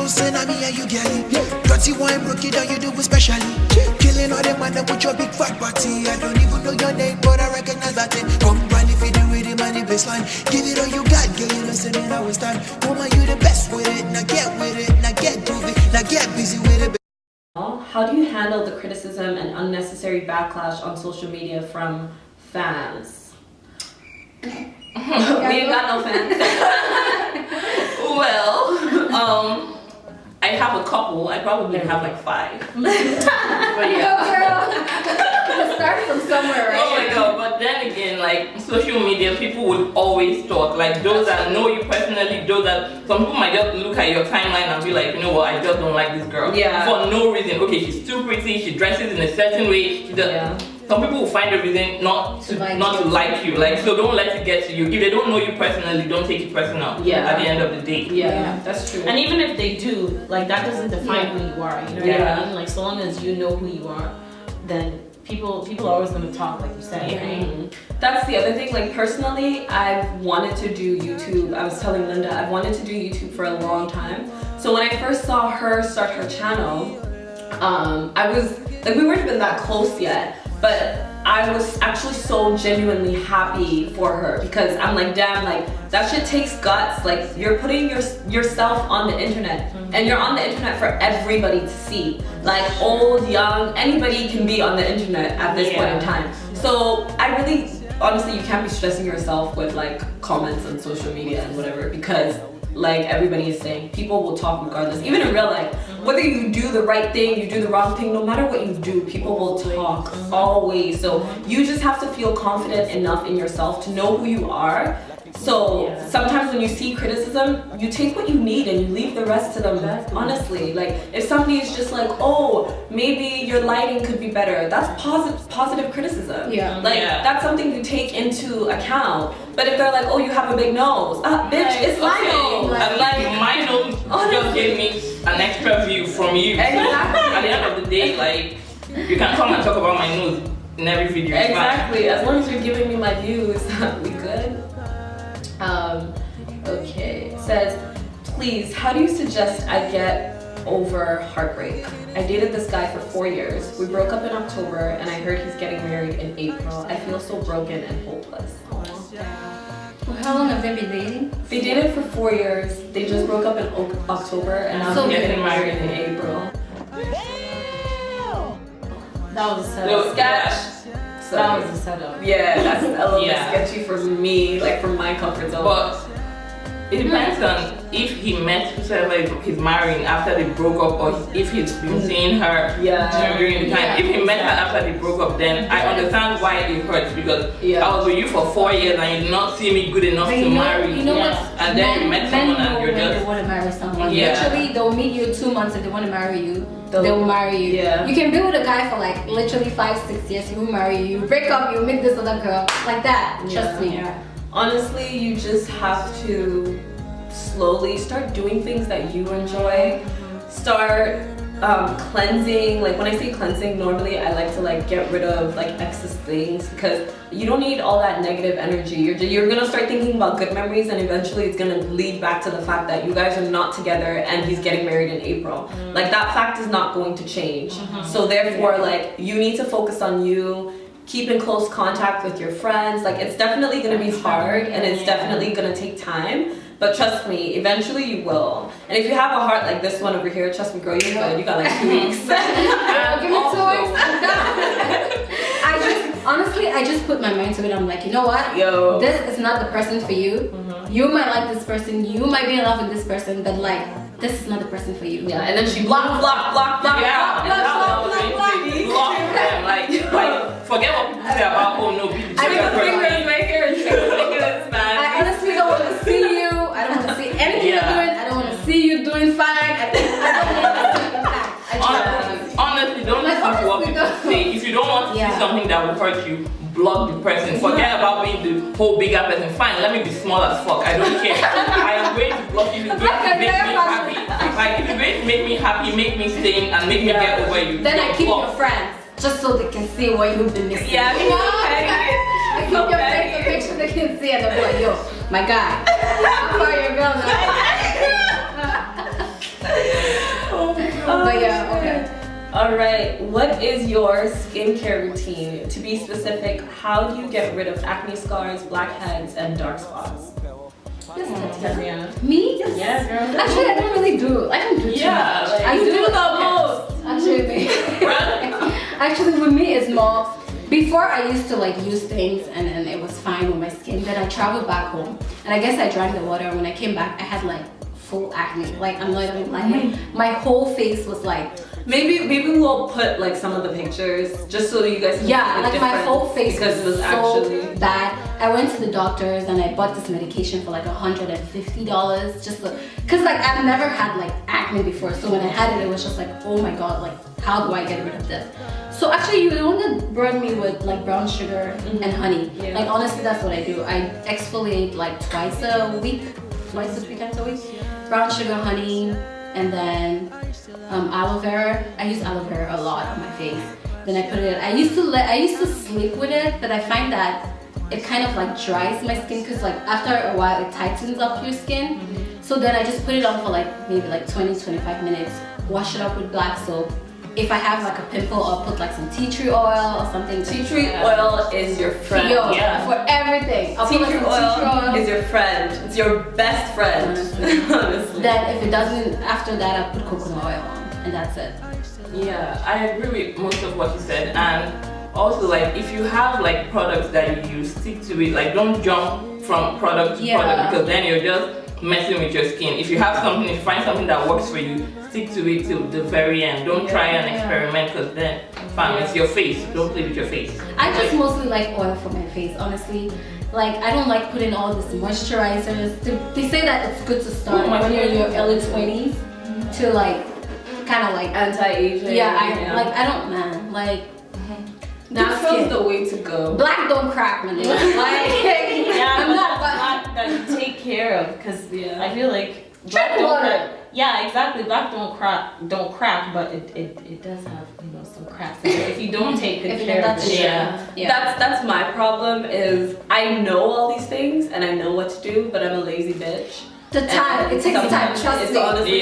say na me and you get it. Dirty wine broke it down, you do it specially. Killing all them man with your big fat body. I don't even know your name, but I recognize that thing. Come run if you do with it, man, the baseline. Give it all you got, girl, you don't say me now it's time. Woman, you the best with it, now get with it, now get groovy, now get busy with it. How do you handle the criticism and unnecessary backlash on social media from fans? We ain't got no fans. Well, I have a couple. I probably have like 5. But yeah. Girl, start from somewhere, right? Oh my god, but then again, like social media, people would always talk. Like those that know you personally, those that some people might just look at your timeline and be like, you know what, I just don't like this girl. Yeah. For no reason. Okay, she's too pretty, she dresses in a certain way, she does. Yeah. Some people will find a reason not to like you. Like, so don't let it get to you. If they don't know you personally, don't take it personal. Yeah. At the end of the day. Yeah, that's true. And even if they do, like that doesn't define who you are. You know what I mean? Like so long as you know who you are, then people are always gonna talk, like you said. Right? That's the other thing. Like personally, I've wanted to do YouTube. I was telling Lynda, I've wanted to do YouTube for a long time. So when I first saw her start her channel, I was like, we weren't even that close yet. But I was actually so genuinely happy for her because I'm like, damn, like that shit takes guts. Like you're putting yourself on the internet and you're on the internet for everybody to see. Like old, young, anybody can be on the internet at this point in time. So I really, honestly, you can't be stressing yourself with like comments on social media and whatever because like everybody is saying, people will talk regardless. Even in real life, whether you do the right thing, you do the wrong thing, no matter what you do, people will talk always. So you just have to feel confident enough in yourself to know who you are. So sometimes when you see criticism, you take what you need and you leave the rest to them. Honestly, like if somebody is just like, oh, maybe your lighting could be better, that's positive criticism. That's something you take into account. But if they're like, oh, you have a big nose, bitch, it's my nose. Like my nose just gave me an extra view from you. Exactly. At the end of the day, like you can come and talk about my nose in every video. Exactly. As long as you're giving me my views, we good. Okay, it says, please, how do you suggest I get over heartbreak? I dated this guy for 4 years. We broke up in October and I heard he's getting married in April. I feel so broken and hopeless. Well, how long have they been dating? They dated for 4 years. They just broke up in October and now they're getting married in April. That was a setup. That was a setup. Yeah, that's a little bit sketchy for me, like from my comfort zone. But it depends on if he met whoever he's marrying after they broke up or if he's been seeing her during the time. If he met her after they broke up, then I understand why it hurts because I was with you for 4 years and you did not see me good enough to marry. You know what? And then you met someone and you're just... they want to marry someone. Literally, they'll meet you 2 months and they want to marry you. They'll marry you. You can be with a guy for like literally 5-6 years. He will marry you. You break up, you meet this other girl like that. Trust me. Honestly, you just have to slowly start doing things that you enjoy. Start cleansing. Like when I say cleansing, normally I like to like get rid of like excess things because you don't need all that negative energy. You're gonna start thinking about good memories and eventually it's gonna lead back to the fact that you guys are not together and he's getting married in April. Like that fact is not going to change. So therefore like you need to focus on you. Keep in close contact with your friends. Like it's definitely gonna be hard and it's definitely gonna take time. But trust me, eventually you will. And if you have a heart like this one over here, trust me, girl, you're good. You got like 2 weeks. Give me 2 weeks. I just put my mind to it. I'm like, you know what? This is not the person for you. You might like this person. You might be in love with this person, but like, this is not the person for you. And then she block. Like, forget what people say about, oh no, be the fingers right here and fingers, man. I honestly don't want to see you. I don't want to see anything you're doing. I don't want to see you doing fine. I don't want to see impact. Honestly, don't listen to what people say. If you don't want to see something that will hurt you, block the person. Forget about being the whole bigger person. Fine, let me be small as fuck. I don't care. I am going to block you. If it's going to make me happy. Like, if you're going to make me happy, make me sane, and make me get over you. Then I keep your friends. Just so they can see what you've been missing. I keep your friends to make sure they can see and they're like, yo, my guy, how far your girl now? But yeah, okay. All right, what is your skincare routine? To be specific, how do you get rid of acne scars, blackheads, and dark spots? Tatiana. Me? Yeah, girl. Actually, I don't really do. I don't do too Yeah, much. like, I you do do the the most. Actually, with me, it's more. Before I used to like use things and it was fine with my skin. Then I traveled back home, and I guess I drank the water. When I came back, I had like full acne. Like I'm not even lying. My whole face was like. Maybe we'll put like some of the pictures just so that you guys can see the like my difference, whole face because it was so actually bad. I went to the doctors and I bought this medication for like $150 just because like I've never had like acne before. So when I had it, it was just like, oh my god, like how do I get rid of this? So actually, you want to burn me with like brown sugar and honey. Yeah. Like honestly, that's what I do. I exfoliate like twice a week, 3 times a week. Brown sugar, honey, and then aloe vera. I use aloe vera a lot on my face. Then I put it. I used to sleep with it, but I find that it kind of like dries my skin because like after a while it tightens up your skin. So then I just put it on for like maybe like 20-25 minutes. Wash it up with black soap. If I have like a pimple, I'll put like some tea tree oil or something. tea tree oil is your friend. Yo, Yeah. for everything. I'll Tea put tree like some tea tree oil oil. is your friend. It's your best friend. Honestly. Then if it doesn't, after that I put coconut oil on, and that's it. Yeah, I agree with most of what you said, and also like if you have like products that you use, stick to it. Like don't jump from product to product because then you're just messing with your skin. If you have something, if you find something that works for you, stick to it till the very end. Don't try and experiment because then, fam, it's your face. Don't play with your face. I just mostly like oil for my face, honestly. Like I don't like putting all these moisturizers. They say that it's good to start when you're in your early 20s to like kind of like Anti-aging. I don't man like natural's the way to go. Black don't crack, man. Like I'm not black that you take care of because I feel like black don't crack. Yeah, exactly. Black don't crack, but it does have some cracks. If you don't take good care of it. That's my problem. Is I know all these things and I know what to do, but I'm a lazy bitch. It takes time. Trust me. Honestly,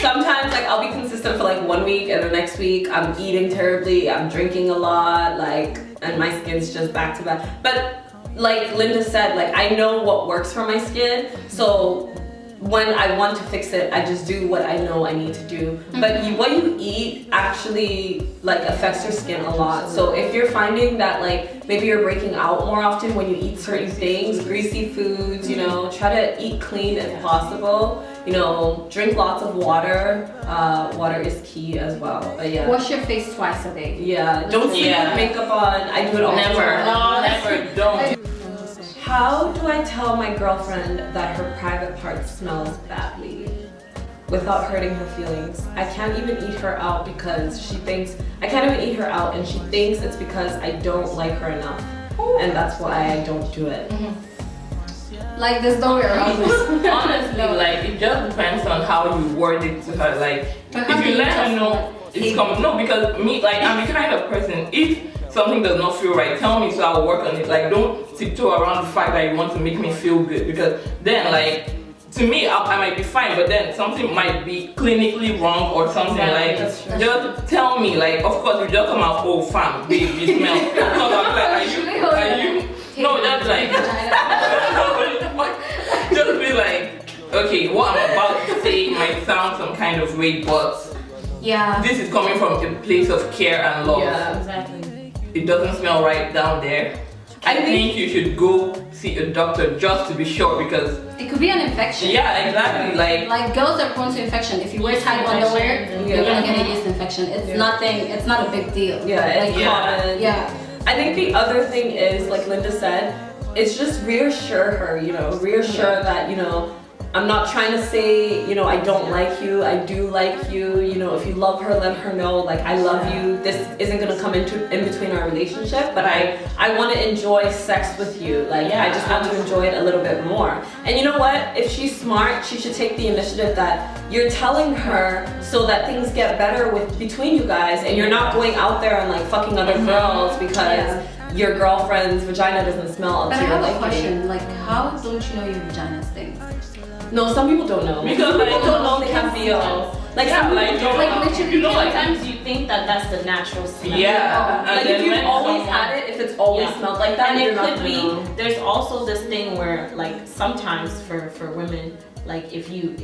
sometimes like I'll be consistent for like 1 week and the next week I'm eating terribly, I'm drinking a lot, like, and my skin's just back to back. But like Lynda said, like I know what works for my skin, so when I want to fix it, I just do what I know I need to do. But what you eat actually like affects your skin a lot. So if you're finding that like maybe you're breaking out more often when you eat certain things, greasy foods, you know, try to eat clean if possible. You know, drink lots of water. Water is key as well. But yeah. Wash your face twice a day. Yeah. Don't sleep with makeup on. I do it all the time. No, never. Don't. How do I tell my girlfriend that her private part smells badly without hurting her feelings? I can't even eat her out because she thinks, I can't even eat her out and she thinks it's because I don't like her enough. And that's why I don't do it. Like there's no way around this. Honestly, like it just depends on how you word it to her. Like if you let her know it's coming. No, because me, like I'm the kind of person, if something does not feel right, tell me so I'll work on it. Like don't tiptoe around the fact that you want to make me feel good, because then like to me I might be fine, but then something might be clinically wrong or something. Like just tell me. Like of course you just come out, oh fam, babe, you smell. So I'm like, are you no, just like just be like, okay, what I'm about to say might sound some kind of way, but this is coming from a place of care and love. Yeah, exactly. It doesn't smell right down there. I think you should go see a doctor just to be sure, because it could be an infection. Yeah, exactly. Like girls are prone to infection. If you wear tight underwear, you're gonna get a yeast infection. It's nothing. It's not a big deal. Yeah, it's common. Yeah. I think the other thing is, like Lynda said, it's just reassure her. You know, reassure that I'm not trying to say, I don't like you. I do like you. If you love her, let her know, like, I love you. This isn't gonna come in between our relationship, but I want to enjoy sex with you. Like, I just want to enjoy it a little bit more. And you know what? If she's smart, she should take the initiative that you're telling her so that things get better between you guys, and you're not going out there and like fucking other girls because your girlfriend's vagina doesn't smell up to your liking. But I have a question. Like, how don't you know your vagina stinks? No, some people don't know. Because some people like, don't know they have BO. Like yeah, some like, people, like literally, you know, like Sometimes you think that that's the natural smell. yeah, like and if then you've when always someone- had it, if it's always Yeah. smelled like that, And you're it not could gonna be, know. there's also this thing where like sometimes for women, like if you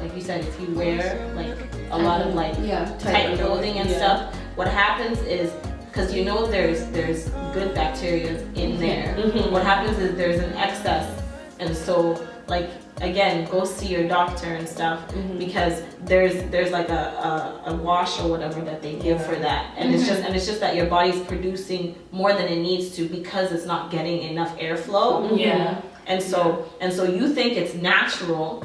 like you said, if you wear like a lot of like tight clothing and stuff, what happens is, because you know there's good bacteria in there, what happens is there's an excess, and so like again, go see your doctor and stuff, because there's like a wash or whatever that they give for that, and it's just that your body's producing more than it needs to because it's not getting enough airflow. yeah. And so you think it's natural,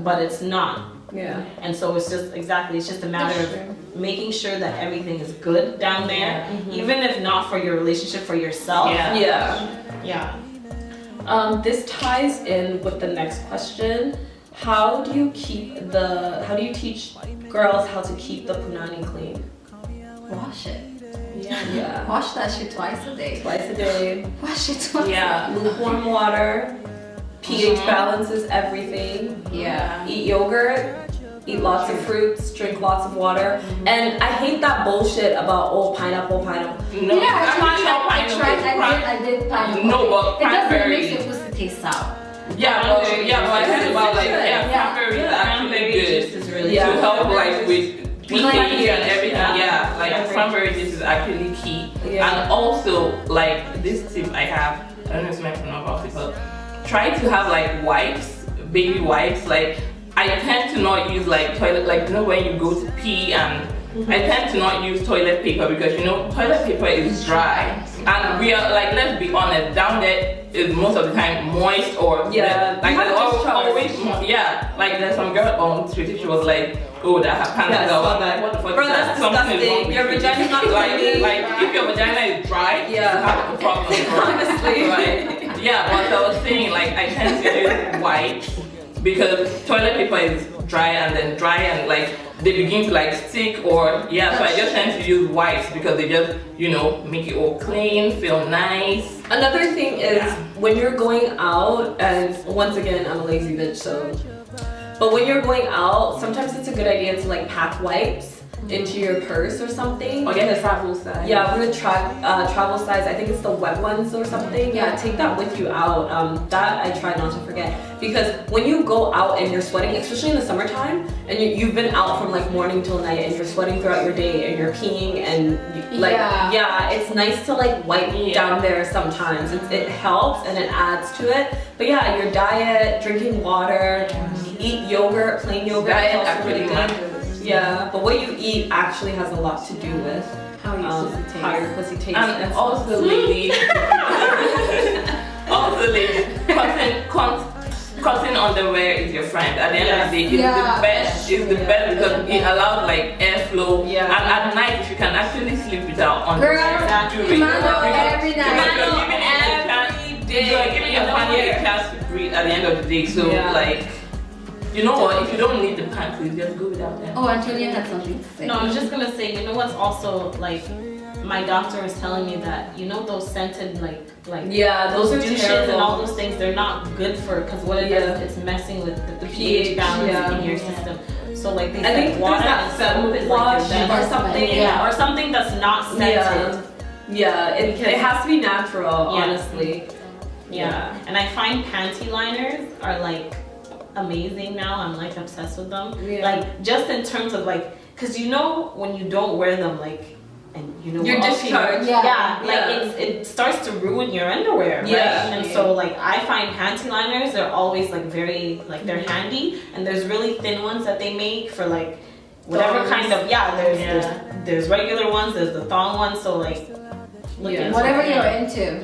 but it's not. Yeah. And so it's just a matter of making sure that everything is good down there, even if not for your relationship, for yourself. Yeah. This ties in with the next question. How do you teach girls how to keep the punani clean? Wash it. Yeah. Wash that shit twice a day. Twice a day. Wash it twice. Yeah. Lukewarm water. pH balance is everything. Yeah. Eat yogurt. Eat lots of fruits, drink lots of water, and I hate that bullshit about pineapple. No, Yeah, I did pineapple. No, but it doesn't cranberry. make your pussy taste sour. Yeah, but I heard about like cranberry is actually Cranberry good juice is really to good. help like with pH and everything. Yeah, like Cranberry cranberry juice is actually key. Yeah. And also like this tip I have, I don't know if it's meant for about it, but try to have like wipes, baby wipes. Like I tend to not use like toilet, like you know when you go to pee, and I tend to not use toilet paper because you know toilet paper is dry, and we are like, let's be honest, down there is most of the time moist or like there's always like there's some girl on Twitter, she was like, oh, that her pants are like, what the fuck Bro, is that? that's Something is wrong disgusting. with Your you. vagina's not clean. like if your vagina is dry, you have a problem. Honestly. Right? Yeah, but I was saying like I tend to use wipes because toilet paper is dry and like they begin to like stick or so I just tend to use wipes because they just make it all clean, feel nice. Another thing is when you're going out, and once again I'm a lazy bitch, so but when you're going out, sometimes it's a good idea to like pack wipes into your purse or something. Or get a travel size. Yeah, we're gonna travel size. I think it's the wet ones or something. Yeah, take that with you out. That I try not to forget, because when you go out and you're sweating, especially in the summertime, and you've been out from like morning till night and you're sweating throughout your day and you're peeing and it's nice to like wipe down there sometimes. It helps and it adds to it. But yeah, your diet, drinking water, eat yogurt, plain yogurt. Diet is also really actually good. Yeah, but what you eat actually has a lot to do with how your pussy tastes. And also ladies, cotton underwear is your friend. At the end of the day, it's the best. It's the best because it allows like airflow. Yeah. And at night, if you can actually sleep without underwear, do it. Every night. You're giving your family a chance to breathe at the end of the day. So like, you know what? If you don't need the pants, you just go without them. Oh, Antonia had something to say. No, I was just gonna say, you know what's also like, my doctor was telling me that those scented like those are douches terrible. and all those things, they're not good for, because what it does, it's messing with the pH balance in your system. So like they said, water and soap is like your best. or something. Or something that's not scented. Yeah, it has to be natural, honestly. Yeah, and I find panty liners are like amazing now. I'm like obsessed with them. Like just in terms of like, because when you don't wear them, like, and you're discharged. It starts to ruin your underwear, right? And so like I find panty liners, they're always like very like, they're handy, and there's really thin ones that they make for like whatever kind of there's regular ones, there's the thong ones, so like whatever you're into.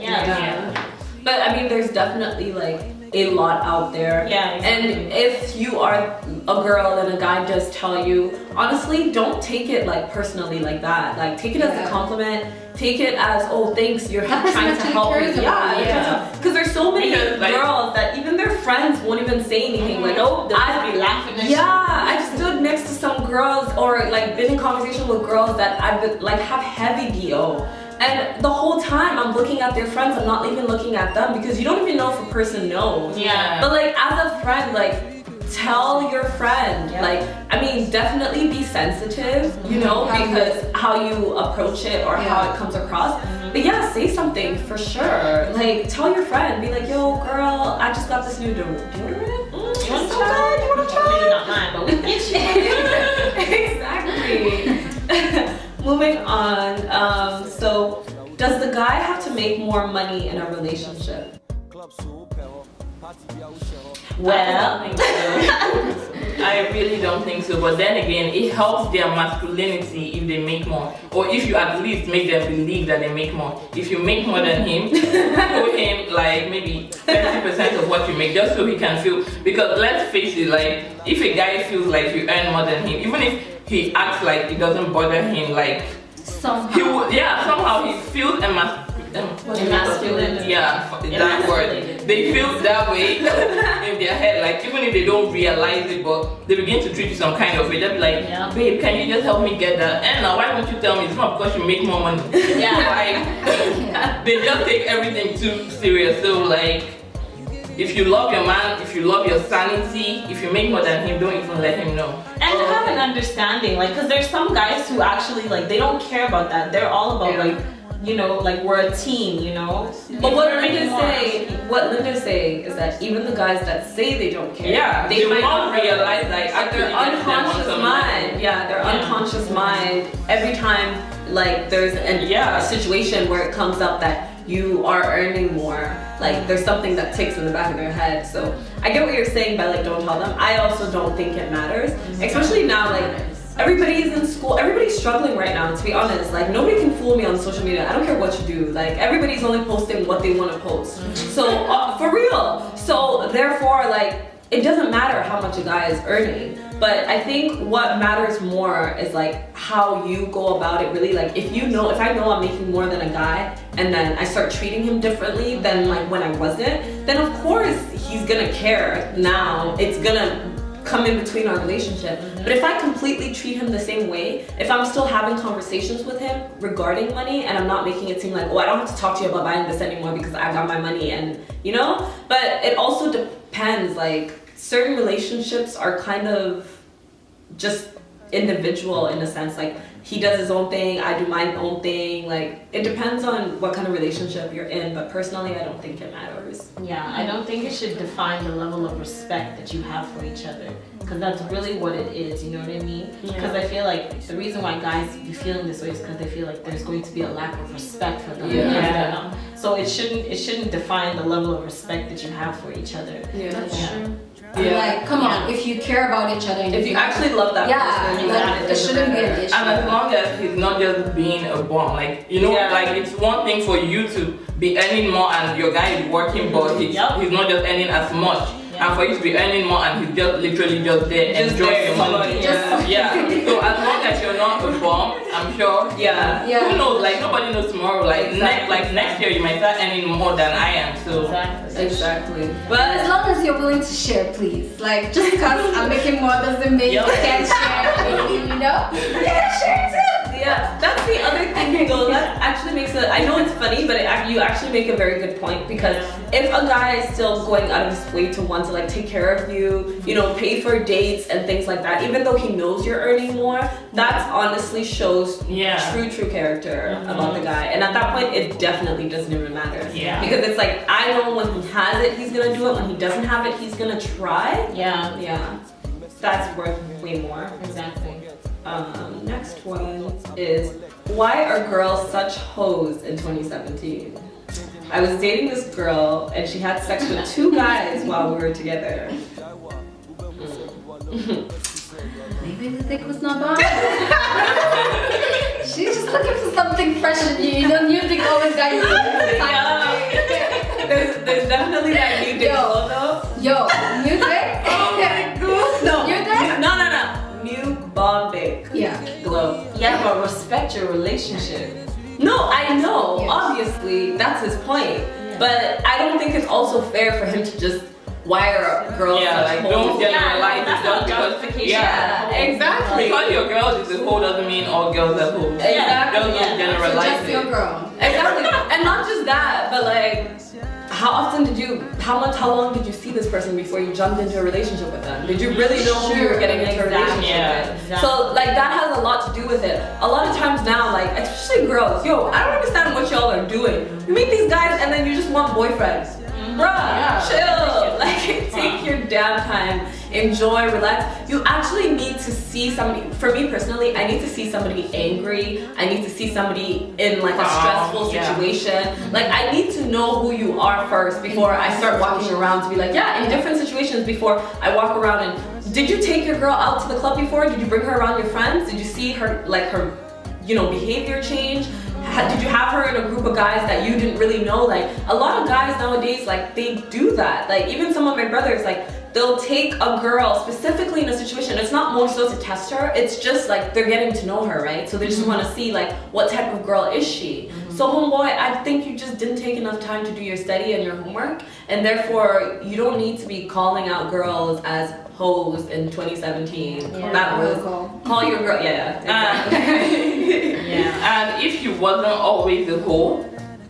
But I mean, there's definitely like a lot out there. Yeah, exactly. And if you are a girl and a guy does tell you, honestly, don't take it like personally like that. Like take it as a compliment. Take it as, oh, thanks, you're trying to help me. Because there's so many girls that even their friends won't even say anything. Like, oh, I'd be laughing at I've stood next to some girls or like been in conversation with girls that I've been, like have heavy BO. And the whole time I'm looking at their friends, I'm not even looking at them because you don't even know if a person knows. Yeah. But like as a friend, like tell your friend. Like, I mean, definitely be sensitive, you know, because how you approach it or how it comes across. But yeah, say something for sure. Like tell your friend, be like, yo girl, I just got this new deodorant. You want to try? You want to try? Maybe not mine, but we can get you. Exactly. Moving on. So, does the guy have to make more money in a relationship? Well, I really don't think so. But then again, it helps their masculinity if they make more, or if you at least make them believe that they make more. If you make more than him, show him like maybe 30% of what you make, just so he can feel. Because let's face it, like if a guy feels like you earn more than him, even if he acts like it doesn't bother him, like somehow he would, somehow he feels emasculated. Yeah, that word. They feel that way in their head, like even if they don't realize it, but they begin to treat you some kind of way. They'll be like, babe, can you just help me get that? And now why don't you tell me? It's not because you make more money. Like, they just take everything too serious. So like, if you love your man, if you love your sanity, if you make more than him, don't even let him know. And have an understanding, like, because there's some guys who actually, like, they don't care about that. They're all about, like, you know, like, we're a team, you know? But what Lynda's saying is that even the guys that say they don't care, they might not realize, like, their unconscious mind, their unconscious mind, every time, like, there's a situation where it comes up that you are earning more, like there's something that ticks in the back of their head. So I get what you're saying by like don't tell them. I also don't think it matters, especially now, like everybody's in school, everybody's struggling right now, to be honest. Like nobody can fool me on social media. I don't care what you do, like everybody's only posting what they want to post. So for real, so therefore like it doesn't matter how much a guy is earning. But I think what matters more is like how you go about it really. Like if I know I'm making more than a guy and then I start treating him differently than like when I wasn't, then of course he's gonna care now. It's gonna come in between our relationship. But if I completely treat him the same way, if I'm still having conversations with him regarding money and I'm not making it seem like, oh, I don't have to talk to you about buying this anymore because I got my money, and you know, but it also depends. Like certain relationships are kind of just individual in a sense, like he does his own thing, I do my own thing. Like it depends on what kind of relationship you're in, but personally I don't think it matters. I don't think it should define the level of respect that you have for each other, because that's really what it is, you know what I mean? Because I feel like the reason why guys be feeling this way is because they feel like there's going to be a lack of respect for them. So it shouldn't define the level of respect that you have for each other. That's true. Like, come on, if you care about each other, and if you actually love that person, it shouldn't be an issue. And as long as he's not just being a bum, like you know, like it's one thing for you to be earning more and your guy is working, but he's not just earning as much. And for you to be earning more and he's just literally just there enjoying your money. So as long as you're not a bum, I'm sure. Who knows? Like nobody knows tomorrow. Like next year you might start earning more than I am. So exactly. But as long as you're willing to share, please. Like just because I'm making more doesn't mean you can't share. You know? You can share too. Yeah, that's the other thing though. That actually makes it. I know it's funny, but you actually make a very good point, because if a guy is still going out of his way to want to like take care of you, you know, pay for dates and things like that, even though he knows you're earning more, that honestly shows true character about the guy. And at that point, it definitely doesn't even matter. Because it's like I know when he has it, he's gonna do it. When he doesn't have it, he's gonna try. That's worth way more. Exactly. Next one is, why are girls such hoes in 2017? I was dating this girl and she had sex with 2 guys while we were together. Maybe the dick was not bad. She's just looking for something fresh in you. You know, new dick always got you. There's definitely that new dick glow though. New dick? Oh my god. No. New dick? No. New bomb dick. Glow. But respect your relationship. No, I know. Obviously, that's his point. But I don't think it's also fair for him to just wire girls. like don't generalize it just because situation. Yeah, exactly. Because your girl is a hoe doesn't mean all girls are hoes. Exactly. Don't Yeah. generalize Just your it. girl. Exactly. And not just that, but like, how long did you see this person before you jumped into a relationship with them? Did you really know who you were getting into a relationship Yeah, with? exactly. So like that has a lot to do with it. A lot of times now, like especially girls, yo, I don't understand what y'all are doing. You meet these guys and then you just want boyfriends. Bruh, chill. Like take your damn time, enjoy, relax. You actually need to see somebody. For me personally, I need to see somebody angry. I need to see somebody in like a stressful situation. Like I need to know who you are first before I start walking around to be like, yeah, in different situations before I walk around and did you take your girl out to the club before? Did you bring her around your friends? Did you see her behavior change? Did you have her in a group of guys that you didn't really know? Like a lot of guys nowadays, like they do that. Like even some of my brothers, like they'll take a girl specifically in a situation. It's not more so to test her. It's just like they're getting to know her, right? So they just want to see like what type of girl is she. So homeboy, I think you just didn't take enough time to do your study and your homework, and therefore you don't need to be calling out girls as hoes in 2017. Yeah, that was call your girl. Yeah, exactly. And if she wasn't always a hoe,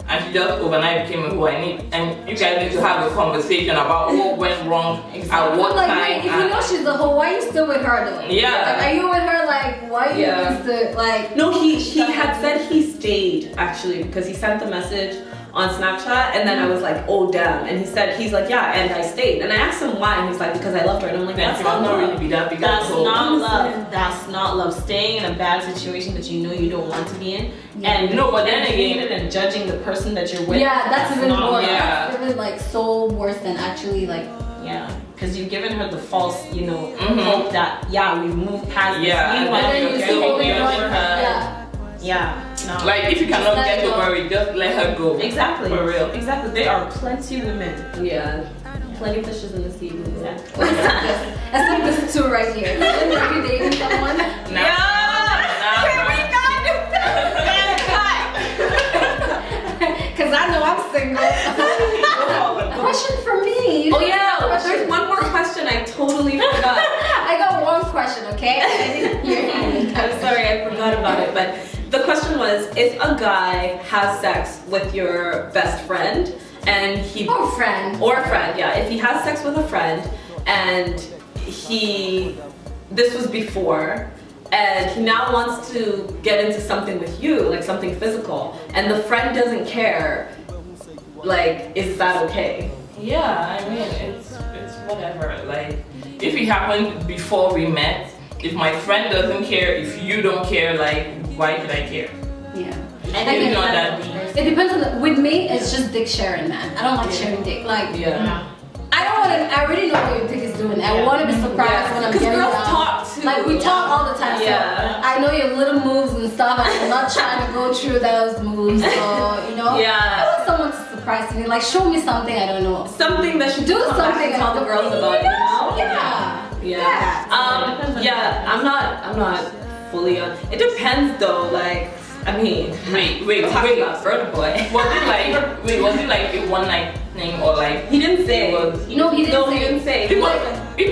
and she just overnight became a hoe, and you guys need to have a conversation about what went wrong at what Like, time. wait, if you know she's a hoe, why are you still with her though? Yeah. Like, are you with her like, why are you still like? No, he had said he stayed actually because he sent the message on Snapchat and then I was like, oh damn. And he's like, yeah, and I stayed. And I asked him why and he's like, because I loved her. And I'm like, Then that's she must not love. really be that big of a That's hoe. not love. That's not love. Staying in a bad situation that you know you don't want to be in, and No, but then again- hating and judging the person that you're with. Yeah, that's even not- worse. yeah. That's even like so worse than actually like. Yeah, because you've given her the false, hope that we've moved past Yeah, this. and Meanwhile, then you you're still still holding holding on. on to her. Yeah. Yeah, no. Like if you cannot Let get go. over it, just let her go. Exactly. For real. Exactly. There are plenty women. Yeah. Plenty of fishes in the sea. Exactly. Except this two right here. Are you dating someone? Because I know I'm single. Question for me. Oh yeah, there's one more question I totally forgot. I got one question, okay? I didn't hear you. I'm sorry, I forgot about it. But the question was, if a guy has sex with your best friend and he Or friend. if he has sex with a friend and this was before and he now wants to get into something with you, like something physical, and the friend doesn't care, like, is that okay? Yeah, I mean it's whatever. Like if it happened before we met, if my friend doesn't care, if you don't care, like why should I care? Yeah. And It's then not that's that the It depends on with me, it's just dick sharing, man. I don't like sharing dick. Like, Yeah. I already know what your dick is doing. I want to be surprised when I'm Because getting girls down. talk too. Like, we talk all the time. Yeah. So I know your little moves and stuff. I'm not trying to go through those moves. So, I Yeah. want someone to surprise me. Like, show me something I don't know. Something that should Do come back something and tell the girls about, you know? Yeah. I'm not fully on. It depends though, like, I mean, Wait, talking about Burna Boy. Was it like a one night thing or like He didn't say. it was No, he didn't say. if it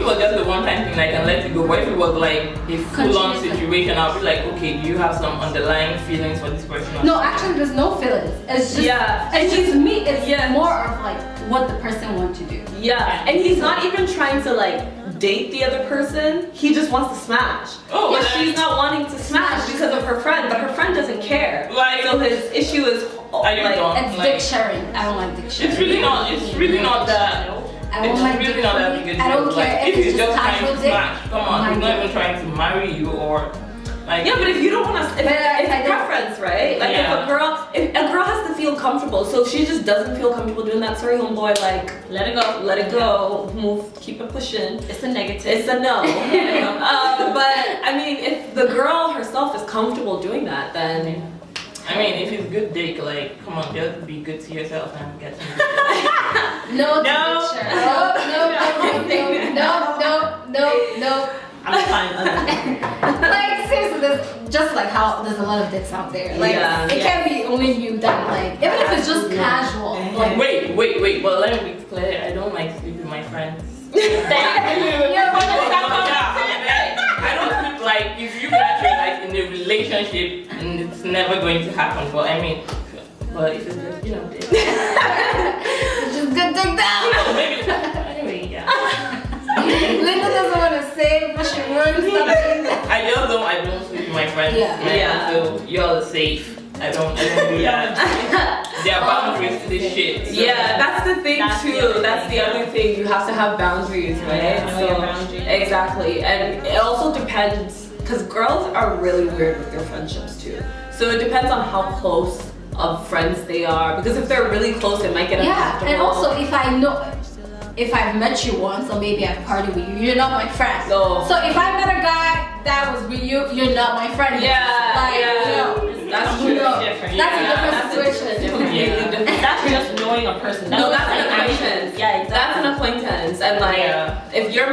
was just a one time thing, I can let it go. But if it was like a full on Continuous. situation, I'll be like, okay, do you have some underlying feelings for this person? or No, something? actually, there's no feelings. It's just, Yeah. it's just me. It's Yeah. more of like what the person wants to do. Yeah, and he's not even trying to like date the other person. He just wants to smash. Oh, but then- she's not wanting to smash because of her friend, but her friend doesn't care. Like- so his issue is Are you like, done? It's Like- dick sharing. I don't like dick sharing. It's really not that. I don't It's like really dick not that sharing. big a deal. I don't care Like, if he's it's just just trying casual to dick. smash, come on, he's not even trying to marry you or like. yeah, but if you don't want to, But I it's don't- preference, right? Like Yeah. if a girl has to feel comfortable, so if she just doesn't feel comfortable doing that, sorry, homeboy, like let it go. let it go, move, keep it pushing. It's a negative. It's a no. But I mean, if the girl herself is comfortable doing that, then I mean, if it's good dick, like, come on, just be good to yourself and get to No, No. dick sharing. No. I'm fine. Like seriously, there's just like how there's a lot of dicks out there. Like Yeah. it can't be only you that like even if it's just casual. Like Wait, but let me be clear, I don't like sleep with my friends. Thank you. you're Yeah, relationship and it's never going to happen. But I mean, but if it's just, Just good thing down. maybe. Anyway, yeah. Lynda doesn't want to say, but she wants something. I don't sleep with my friends. Yeah. So you're all safe. I don't do that. There are boundaries to this shit. So. Yeah, that's the thing too. That's the other thing. You have to have boundaries, right? Exactly. And it also depends, because girls are really weird with their friendships too. So it depends on how close of friends they are. Because if they're really close, it might get uncomfortable. And also if I've met you once or maybe I've partied with you, you're not my friend. No. So if I met a guy that was with you, you're not my friend. That's true. Different. That's a different situation. Completely different. That's just knowing a person. No, that's an acquaintance. Yeah, exactly. That's an acquaintance. And like, if you're